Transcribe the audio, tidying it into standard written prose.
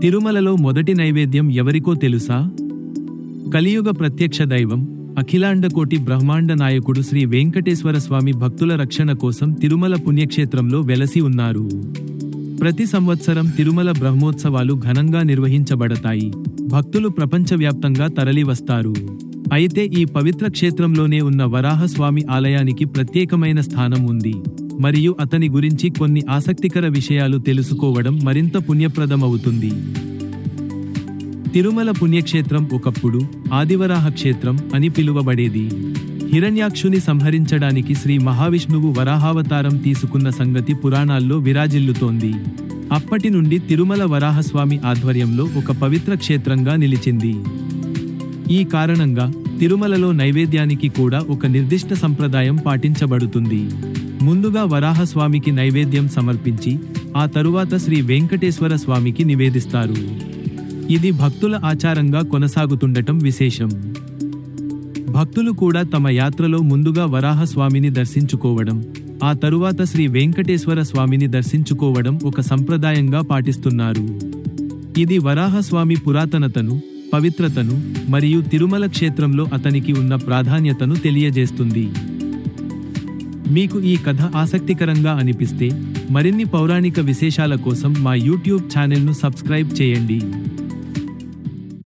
తిరుమలలో మొదటి నైవేద్యం ఎవరికో తెలుసా? కలియుగ ప్రత్యక్ష దైవం, అఖిలాండకోటి బ్రహ్మాండ నాయకుడు శ్రీ వెంకటేశ్వర స్వామి భక్తుల రక్షణ కోసం తిరుమల పుణ్యక్షేత్రంలో వెలసి ఉన్నారు. ప్రతి సంవత్సరం తిరుమల బ్రహ్మోత్సవాలు ఘనంగా నిర్వహించబడతాయి. భక్తులు ప్రపంచవ్యాప్తంగా తరలివస్తారు. అయితే ఈ పవిత్ర క్షేత్రంలోనే ఉన్న వరాహస్వామి ఆలయానికి ప్రత్యేకమైన స్థానం ఉంది. మరియు అతని గురించి కొన్ని ఆసక్తికర విషయాలు తెలుసుకోవడం మరింత పుణ్యప్రదమవుతుంది. తిరుమల పుణ్యక్షేత్రం ఒకప్పుడు ఆదివరాహ క్షేత్రం అని పిలువబడేది. హిరణ్యాక్షుని సంహరించడానికి శ్రీ మహావిష్ణువు వరాహావతారం తీసుకున్న సంగతి పురాణాల్లో విరాజిల్లుతోంది. అప్పటి నుండి తిరుమల వరాహస్వామి ఆధ్వర్యంలో ఒక పవిత్ర క్షేత్రంగా నిలిచింది. ఈ కారణంగా తిరుమలలో నైవేద్యానికి కూడా ఒక నిర్దిష్ట సంప్రదాయం పాటించబడుతుంది. ముందుగా వరాహస్వామికి నైవేద్యం సమర్పించి ఆ తరువాత శ్రీ వెంకటేశ్వర స్వామికి నివేదిస్తారు. ఇది భక్తుల ఆచారంగా కొనసాగుతుండటం విశేషం. భక్తులు కూడా తమ యాత్రలో ముందుగా వరాహస్వామిని దర్శించుకోవడం, ఆ తరువాత శ్రీ వెంకటేశ్వర స్వామిని దర్శించుకోవడం ఒక సంప్రదాయంగా పాటిస్తున్నారు. ఇది వరాహస్వామి పురాతనతను, పవిత్రతను మరియు తిరుమల క్షేత్రంలో అతనికి ఉన్న ప్రాధాన్యతను తెలియజేస్తుంది. మీకు ఈ కథ ఆసక్తికరంగా అనిపిస్తే మరిన్ని పౌరాణిక విశేషాల కోసం మా యూట్యూబ్ ఛానల్ను సబ్స్క్రైబ్ చేయండి.